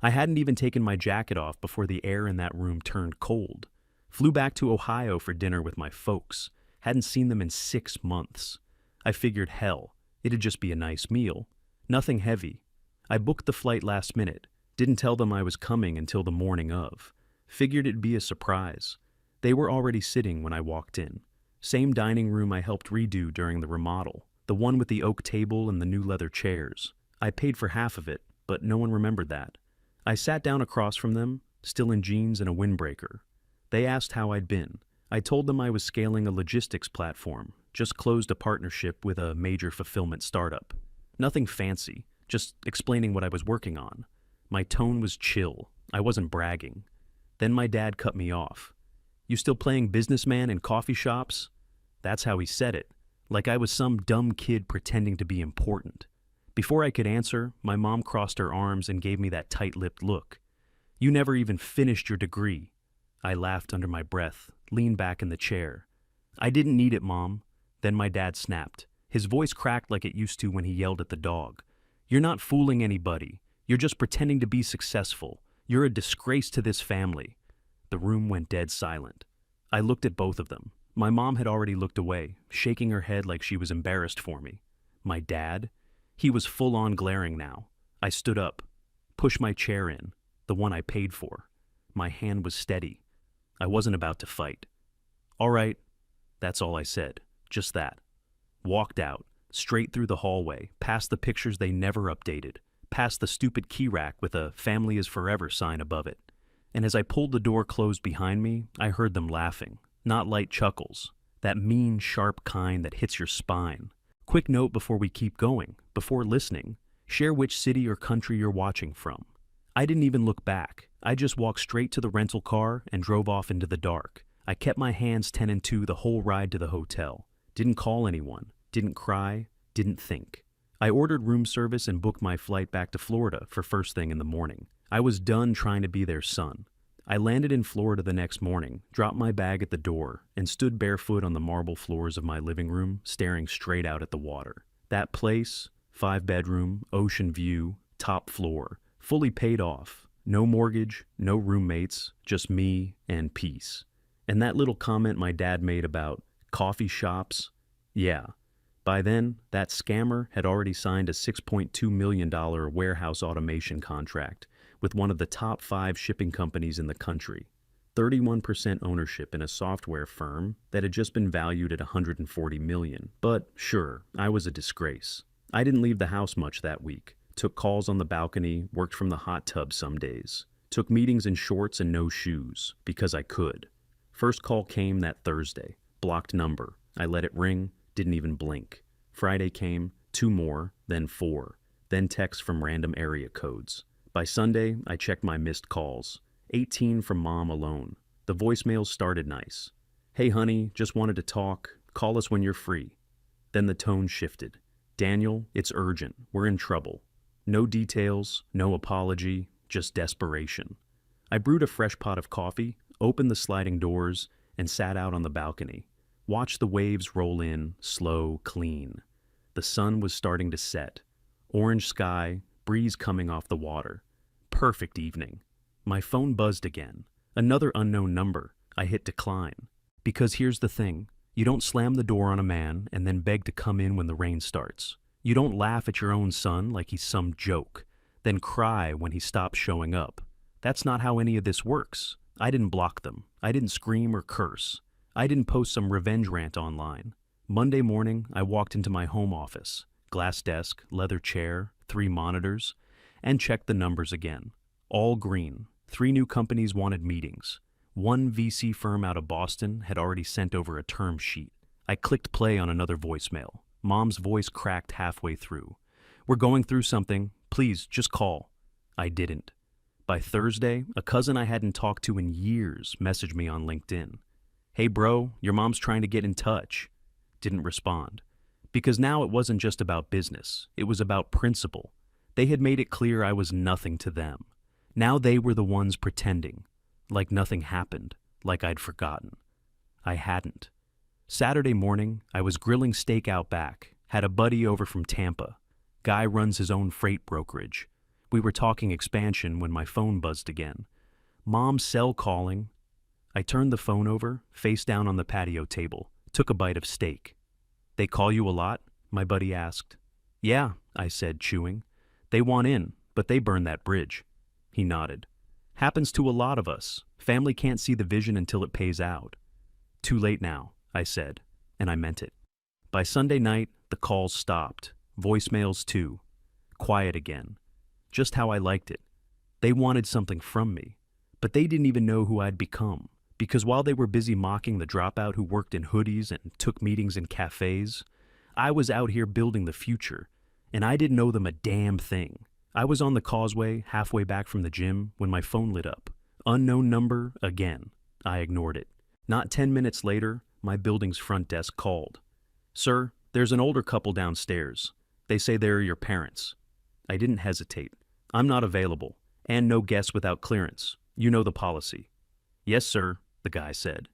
I hadn't even taken my jacket off before the air in that room turned cold. Flew back to Ohio for dinner with my folks. Hadn't seen them in 6 months. I figured, hell, it'd just be a nice meal. Nothing heavy. I booked the flight last minute. Didn't tell them I was coming until the morning of. Figured it'd be a surprise. They were already sitting when I walked in. Same dining room I helped redo during the remodel. The one with the oak table and the new leather chairs. I paid for half of it, but no one remembered that. I sat down across from them, still in jeans and a windbreaker. They asked how I'd been. I told them I was scaling a logistics platform, just closed a partnership with a major fulfillment startup. Nothing fancy, just explaining what I was working on. My tone was chill. I wasn't bragging. Then my dad cut me off. "You still playing businessman in coffee shops?" That's how he said it, like I was some dumb kid pretending to be important. Before I could answer, my mom crossed her arms and gave me that tight-lipped look. "You never even finished your degree." I laughed under my breath, leaned back in the chair. "I didn't need it, Mom." Then my dad snapped. His voice cracked like it used to when he yelled at the dog. "You're not fooling anybody. You're just pretending to be successful. You're a disgrace to this family." The room went dead silent. I looked at both of them. My mom had already looked away, shaking her head like she was embarrassed for me. My dad? He was full-on glaring now. I stood up, pushed my chair in, the one I paid for. My hand was steady. I wasn't about to fight. "All right." That's all I said. Just that. Walked out, straight through the hallway, past the pictures they never updated, past the stupid key rack with a "Family is Forever" sign above it. And as I pulled the door closed behind me, I heard them laughing. Not light chuckles. That mean, sharp kind that hits your spine. Quick note before we keep going, before listening. Share which city or country you're watching from. I didn't even look back. I just walked straight to the rental car and drove off into the dark. I kept my hands 10 and 2 the whole ride to the hotel. Didn't call anyone. Didn't cry. Didn't think. I ordered room service and booked my flight back to Florida for first thing in the morning. I was done trying to be their son. I landed in Florida the next morning, dropped my bag at the door, and stood barefoot on the marble floors of my living room, staring straight out at the water. That place, 5-bedroom, ocean view, top floor, fully paid off. No mortgage, no roommates, just me and peace. And that little comment my dad made about coffee shops, yeah. By then, that scammer had already signed a $6.2 million warehouse automation contract with one of the top 5 shipping companies in the country. 31% ownership in a software firm that had just been valued at $140 million. But sure, I was a disgrace. I didn't leave the house much that week. Took calls on the balcony, worked from the hot tub some days. Took meetings in shorts and no shoes, because I could. First call came that Thursday. Blocked number. I let it ring, didn't even blink. Friday came, 2 more, then 4. Then texts from random area codes. By Sunday, I checked my missed calls. 18 from Mom alone. The voicemails started nice. "Hey honey, just wanted to talk. Call us when you're free." Then the tone shifted. "Daniel, it's urgent. We're in trouble." No details, no apology, just desperation. I brewed a fresh pot of coffee, opened the sliding doors, and sat out on the balcony. Watched the waves roll in, slow, clean. The sun was starting to set. Orange sky, breeze coming off the water. Perfect evening. My phone buzzed again. Another unknown number. I hit decline. Because here's the thing. You don't slam the door on a man and then beg to come in when the rain starts. You don't laugh at your own son like he's some joke, then cry when he stops showing up. That's not how any of this works. I didn't block them. I didn't scream or curse. I didn't post some revenge rant online. Monday morning, I walked into my home office. Glass desk, leather chair, 3 monitors, and checked the numbers again. All green. 3 new companies wanted meetings. 1 VC firm out of Boston had already sent over a term sheet. I clicked play on another voicemail. Mom's voice cracked halfway through. "We're going through something. Please, just call." I didn't. By Thursday, a cousin I hadn't talked to in years messaged me on LinkedIn. "Hey bro, your mom's trying to get in touch." Didn't respond. Because now it wasn't just about business. It was about principle. They had made it clear I was nothing to them. Now they were the ones pretending. Like nothing happened. Like I'd forgotten. I hadn't. Saturday morning, I was grilling steak out back. Had a buddy over from Tampa. Guy runs his own freight brokerage. We were talking expansion when my phone buzzed again. Mom's cell calling. I turned the phone over, face down on the patio table, took a bite of steak. "They call you a lot?" my buddy asked. "Yeah," I said, chewing. "They want in, but they burn that bridge." He nodded. "Happens to a lot of us. Family can't see the vision until it pays out." "Too late now," I said, and I meant it. By Sunday night, the calls stopped. Voicemails too. Quiet again. Just how I liked it. They wanted something from me, but they didn't even know who I'd become, because while they were busy mocking the dropout who worked in hoodies and took meetings in cafes, I was out here building the future, and I didn't owe them a damn thing. I was on the causeway, halfway back from the gym, when my phone lit up. Unknown number again. I ignored it. Not 10 minutes later, my building's front desk called. "Sir, there's an older couple downstairs. They say they're your parents." I didn't hesitate. "I'm not available, and no guests without clearance. You know the policy." "Yes, sir," the guy said.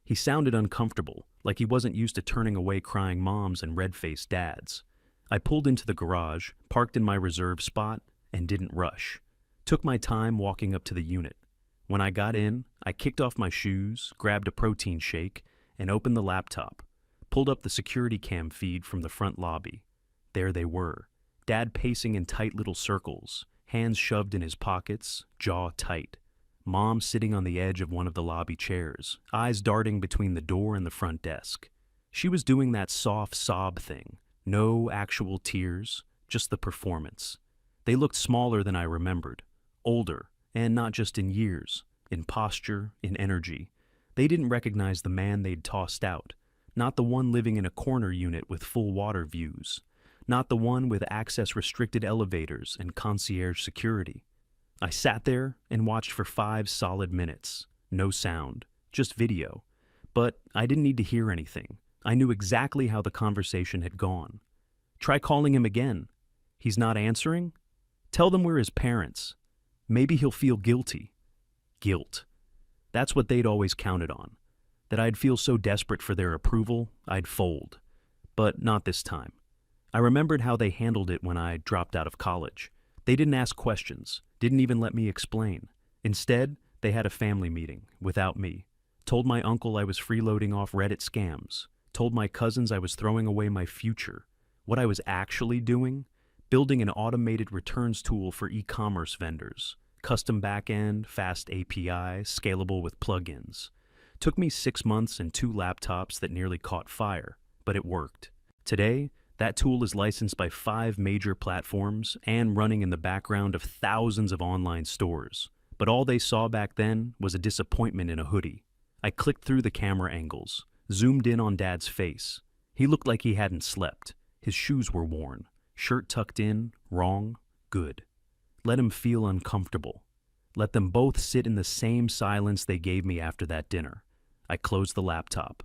He sounded uncomfortable, like he wasn't used to turning away crying moms and red-faced dads. I pulled into the garage, parked in my reserve spot, and didn't rush. Took my time walking up to the unit. When I got in, I kicked off my shoes, grabbed a protein shake, and opened the laptop. Pulled up the security cam feed from the front lobby. There they were, Dad pacing in tight little circles, hands shoved in his pockets, jaw tight. Mom sitting on the edge of one of the lobby chairs, eyes darting between the door and the front desk. She was doing that soft sob thing. No actual tears, just the performance. They looked smaller than I remembered, older, and not just in years, in posture, in energy. They didn't recognize the man they'd tossed out, not the one living in a corner unit with full water views, not the one with access-restricted elevators and concierge security. I sat there and watched for 5 solid minutes. No sound, just video. But I didn't need to hear anything. I knew exactly how the conversation had gone. Try calling him again. He's not answering? Tell them we're his parents. Maybe he'll feel guilty. Guilt. That's what they'd always counted on. That I'd feel so desperate for their approval, I'd fold. But not this time. I remembered how they handled it when I dropped out of college. They didn't ask questions, didn't even let me explain. Instead, they had a family meeting, without me. Told my uncle I was freeloading off Reddit scams. Told my cousins I was throwing away my future. What I was actually doing? Building an automated returns tool for e-commerce vendors. Custom backend, fast API, scalable with plugins. Took me 6 months and 2 laptops that nearly caught fire, but it worked. Today, that tool is licensed by 5 major platforms and running in the background of thousands of online stores. But all they saw back then was a disappointment in a hoodie. I clicked through the camera angles, zoomed in on Dad's face. He looked like he hadn't slept. His shoes were worn, shirt tucked in, wrong, good. Let him feel uncomfortable. Let them both sit in the same silence they gave me after that dinner. I closed the laptop,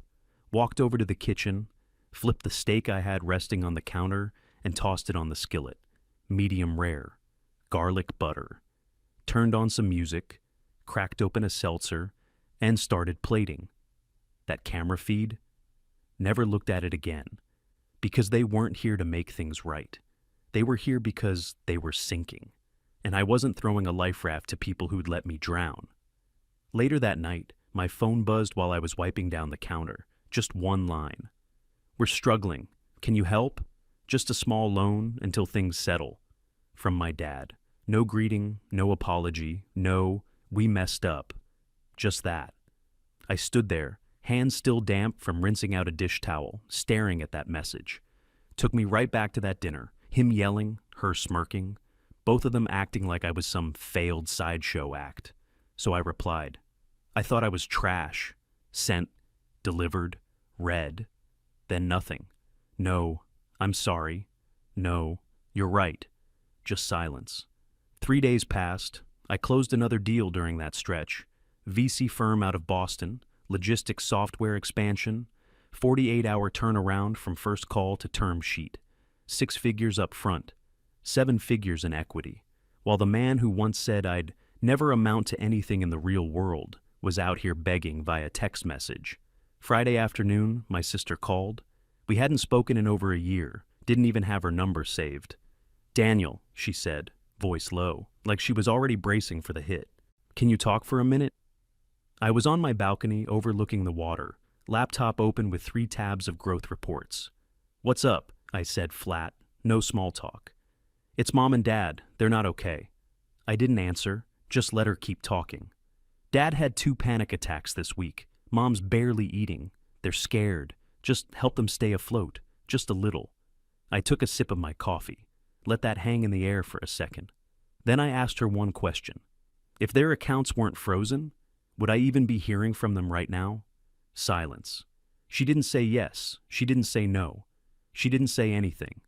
walked over to the kitchen, flipped the steak I had resting on the counter, and tossed it on the skillet. Medium rare. Garlic butter. Turned on some music, cracked open a seltzer, and started plating. That camera feed? Never looked at it again. Because they weren't here to make things right. They were here because they were sinking. And I wasn't throwing a life raft to people who'd let me drown. Later that night, my phone buzzed while I was wiping down the counter. Just one line. "We're struggling. Can you help? Just a small loan until things settle." From my dad. No greeting, no apology, no, "we messed up." Just that. I stood there, hands still damp from rinsing out a dish towel, staring at that message. Took me right back to that dinner. Him yelling, her smirking. Both of them acting like I was some failed sideshow act. So I replied. I thought I was trash. Sent, delivered, read. Then nothing. "No, I'm sorry. No, you're right." Just silence. 3 days passed. I closed another deal during that stretch. VC firm out of Boston, logistics software expansion, 48-hour turnaround from first call to term sheet. 6 figures up front, 7 figures in equity. While the man who once said I'd never amount to anything in the real world was out here begging via text message. Friday afternoon, my sister called. We hadn't spoken in over a year, didn't even have her number saved. "Daniel," she said, voice low, like she was already bracing for the hit. "Can you talk for a minute?" I was on my balcony overlooking the water, laptop open with 3 tabs of growth reports. "What's up?" I said flat, no small talk. "It's Mom and Dad. They're not okay." I didn't answer, just let her keep talking. "Dad had 2 panic attacks this week. Mom's barely eating. They're scared. Just help them stay afloat, just a little." I took a sip of my coffee, let that hang in the air for a second. Then I asked her one question. If their accounts weren't frozen, would I even be hearing from them right now? Silence. She didn't say yes. She didn't say no. She didn't say anything.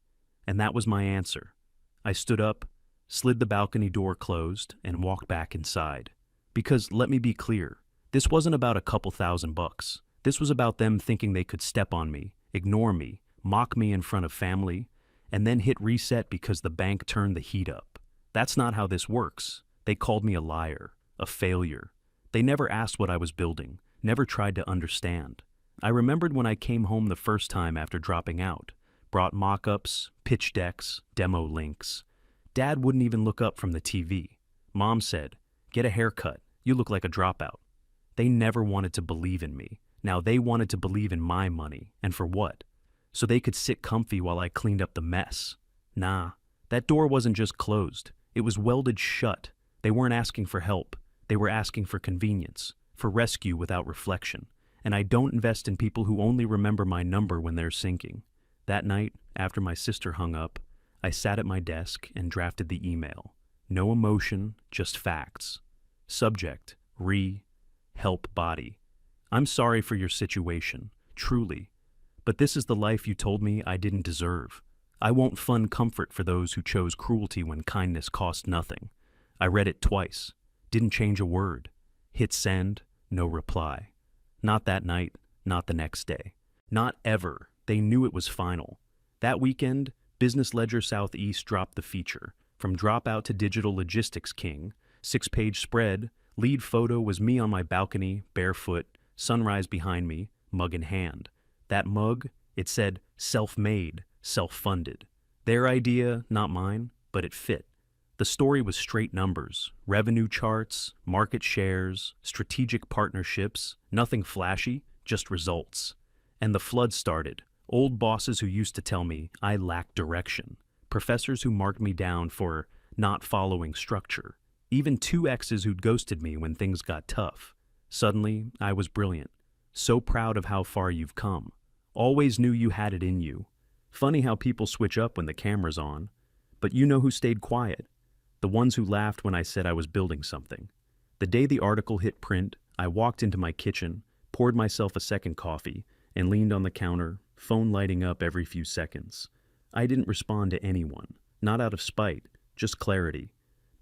And that was my answer. I stood up, slid the balcony door closed, and walked back inside. Because, let me be clear, this wasn't about a couple $1,000. This was about them thinking they could step on me, ignore me, mock me in front of family, and then hit reset because the bank turned the heat up. That's not how this works. They called me a liar, a failure. They never asked what I was building, never tried to understand. I remembered when I came home the first time after dropping out, brought mock-ups, pitch decks, demo links. Dad wouldn't even look up from the TV. Mom said, "Get a haircut, you look like a dropout." They never wanted to believe in me. Now they wanted to believe in my money, and for what? So they could sit comfy while I cleaned up the mess. Nah, that door wasn't just closed, it was welded shut. They weren't asking for help, they were asking for convenience, for rescue without reflection. And I don't invest in people who only remember my number when they're sinking. That night, after my sister hung up, I sat at my desk and drafted the email. No emotion, just facts. Subject, help body. "I'm sorry for your situation, truly. But this is the life you told me I didn't deserve. I won't fund comfort for those who chose cruelty when kindness cost nothing." I read it twice. Didn't change a word. Hit send, no reply. Not that night, not the next day. Not ever. They knew it was final. That weekend, Business Ledger Southeast dropped the feature. From dropout to digital logistics king, 6-page spread, lead photo was me on my balcony, barefoot, sunrise behind me, mug in hand. That mug, it said self-made, self-funded. Their idea, not mine, but it fit. The story was straight numbers, revenue charts, market shares, strategic partnerships, nothing flashy, just results. And the flood started. Old bosses who used to tell me I lacked direction. Professors who marked me down for not following structure. Even 2 exes who'd ghosted me when things got tough. Suddenly, I was brilliant. So proud of how far you've come. Always knew you had it in you. Funny how people switch up when the camera's on. But you know who stayed quiet? The ones who laughed when I said I was building something. The day the article hit print, I walked into my kitchen, poured myself a second coffee, and leaned on the counter, phone lighting up every few seconds. I didn't respond to anyone, not out of spite, just clarity.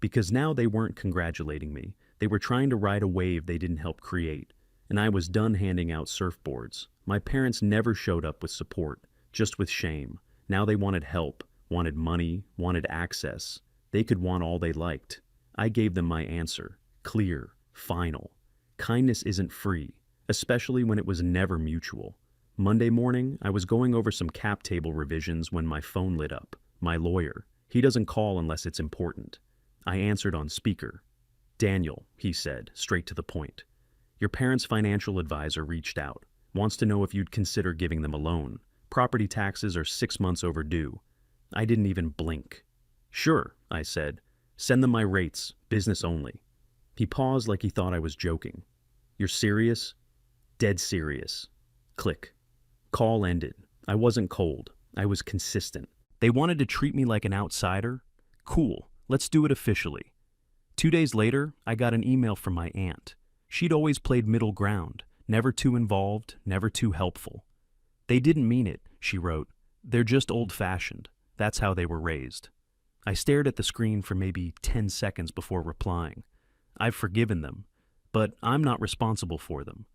Because now they weren't congratulating me. They were trying to ride a wave they didn't help create. And I was done handing out surfboards. My parents never showed up with support, just with shame. Now they wanted help, wanted money, wanted access. They could want all they liked. I gave them my answer, clear, final. Kindness isn't free, especially when it was never mutual. Monday morning, I was going over some cap table revisions when my phone lit up. My lawyer. He doesn't call unless it's important. I answered on speaker. "Daniel," he said, straight to the point. "Your parents' financial advisor reached out. Wants to know if you'd consider giving them a loan. Property taxes are 6 months overdue." I didn't even blink. "Sure," I said. "Send them my rates, business only." He paused like he thought I was joking. "You're serious?" "Dead serious." Click. Call ended. I wasn't cold. I was consistent. They wanted to treat me like an outsider? Cool. Let's do it officially. 2 days later, I got an email from my aunt. She'd always played middle ground, never too involved, never too helpful. "They didn't mean it," she wrote. "They're just old-fashioned. That's how they were raised." I stared at the screen for maybe 10 seconds before replying. I've forgiven them, but I'm not responsible for them.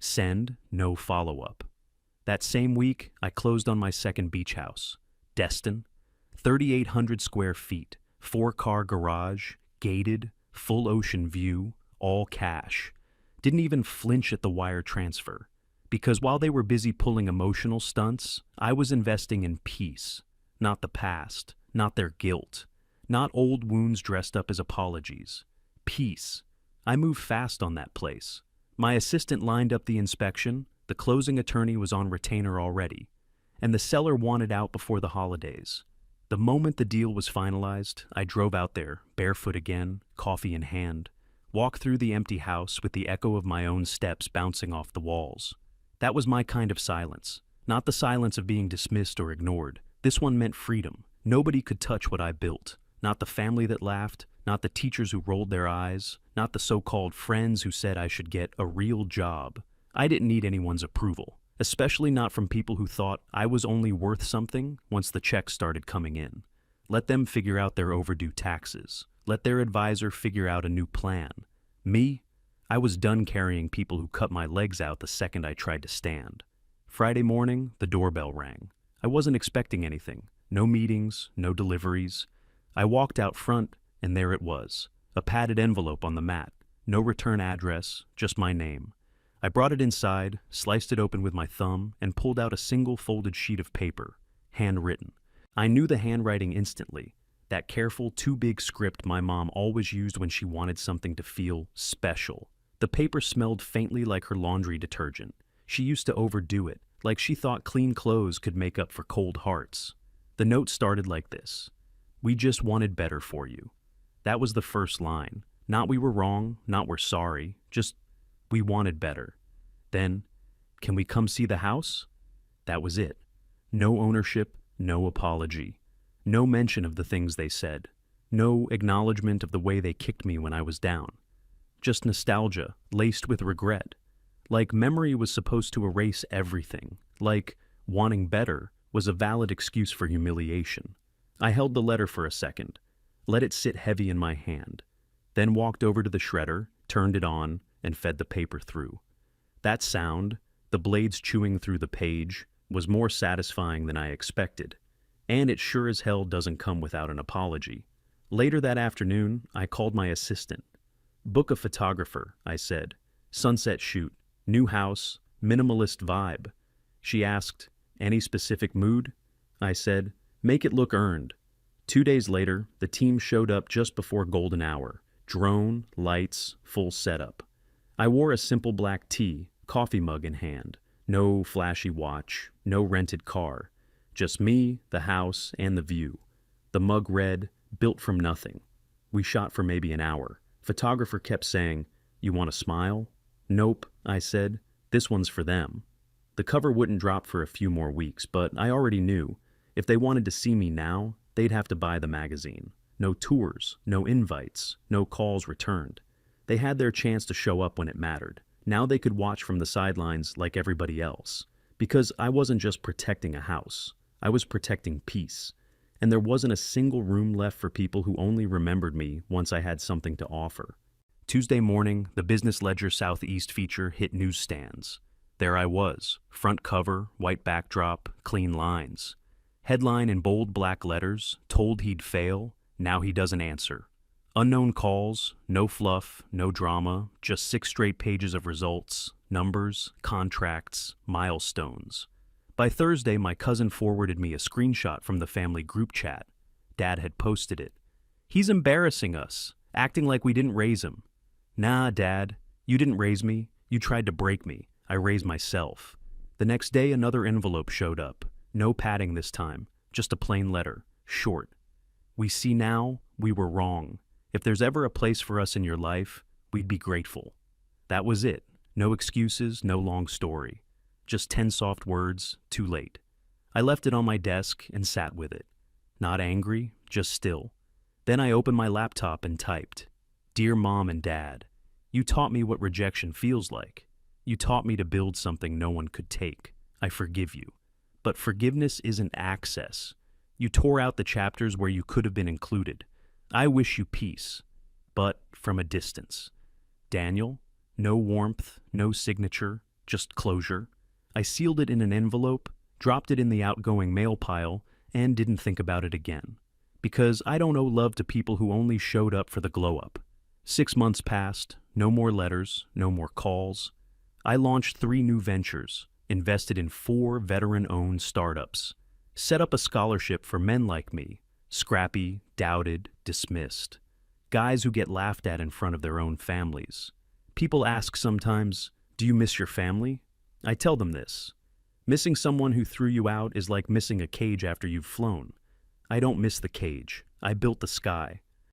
Send, no follow-up. That same week, I closed on my second beach house. Destin, 3,800 square feet, 4-car garage, gated, full ocean view, all cash. Didn't even flinch at the wire transfer. Because while they were busy pulling emotional stunts, I was investing in peace. Not the past, not their guilt. Not old wounds dressed up as apologies. Peace. I moved fast on that place. My assistant lined up the inspection, the closing attorney was on retainer already, and the seller wanted out before the holidays. The moment the deal was finalized, I drove out there, barefoot again, coffee in hand, walked through the empty house with the echo of my own steps bouncing off the walls. That was my kind of silence, not the silence of being dismissed or ignored. This one meant freedom. Nobody could touch what I built. Not the family that laughed, not the teachers who rolled their eyes, not the so-called friends who said I should get a real job. I didn't need anyone's approval, especially not from people who thought I was only worth something once the checks started coming in. Let them figure out their overdue taxes. Let their advisor figure out a new plan. Me? I was done carrying people who cut my legs out the second I tried to stand. Friday morning, the doorbell rang. I wasn't expecting anything. No meetings, no deliveries. I walked out front, and there it was. A padded envelope on the mat. No return address, just my name. I brought it inside, sliced it open with my thumb, and pulled out a single folded sheet of paper, handwritten. I knew the handwriting instantly. That careful, too big script my mom always used when she wanted something to feel special. The paper smelled faintly like her laundry detergent. She used to overdo it, like she thought clean clothes could make up for cold hearts. The note started like this. We just wanted better for you. That was the first line. Not we were wrong, not we're sorry, just we wanted better. Then, can we come see the house? That was it. No ownership, no apology. No mention of the things they said. No acknowledgement of the way they kicked me when I was down. Just nostalgia, laced with regret. Like memory was supposed to erase everything. Like wanting better was a valid excuse for humiliation. I held the letter for a second, let it sit heavy in my hand, then walked over to the shredder, turned it on, and fed the paper through. That sound, the blades chewing through the page, was more satisfying than I expected, and it sure as hell doesn't come without an apology. Later that afternoon, I called my assistant. Book a photographer, I said. Sunset shoot, new house, minimalist vibe. She asked, any specific mood? I said, make it look earned. 2 days later, the team showed up just before golden hour. Drone, lights, full setup. I wore a simple black tee, coffee mug in hand. No flashy watch, no rented car. Just me, the house, and the view. The mug read, built from nothing. We shot for maybe an hour. Photographer kept saying, you want a smile? Nope, I said. This one's for them. The cover wouldn't drop for a few more weeks, but I already knew. If they wanted to see me now, they'd have to buy the magazine. No tours, no invites, no calls returned. They had their chance to show up when it mattered. Now they could watch from the sidelines like everybody else. Because I wasn't just protecting a house. I was protecting peace. And there wasn't a single room left for people who only remembered me once I had something to offer. Tuesday morning, the Business Ledger Southeast feature hit newsstands. There I was, front cover, white backdrop, clean lines. Headline in bold black letters, told he'd fail, now he doesn't answer. Unknown calls, no fluff, no drama, just 6 straight pages of results, numbers, contracts, milestones. By Thursday, my cousin forwarded me a screenshot from the family group chat. Dad had posted it. He's embarrassing us, acting like we didn't raise him. Nah, Dad, you didn't raise me, you tried to break me. I raised myself. The next day, another envelope showed up. No padding this time, just a plain letter, short. We see now, we were wrong. If there's ever a place for us in your life, we'd be grateful. That was it. No excuses, no long story. Just 10 soft words, too late. I left it on my desk and sat with it. Not angry, just still. Then I opened my laptop and typed, Dear Mom and Dad, you taught me what rejection feels like. You taught me to build something no one could take. I forgive you. But forgiveness isn't access. You tore out the chapters where you could have been included. I wish you peace, but from a distance. Daniel, no warmth, no signature, just closure. I sealed it in an envelope, dropped it in the outgoing mail pile, and didn't think about it again. Because I don't owe love to people who only showed up for the glow-up. 6 months passed, no more letters, no more calls. I launched 3 new ventures, invested in 4 veteran-owned startups, set up a scholarship for men like me, Scrappy, doubted, dismissed. Guys who get laughed at in front of their own families. People ask sometimes, "Do you miss your family?" I tell them this. Missing someone who threw you out is like missing a cage after you've flown. I don't miss the cage. I built the sky.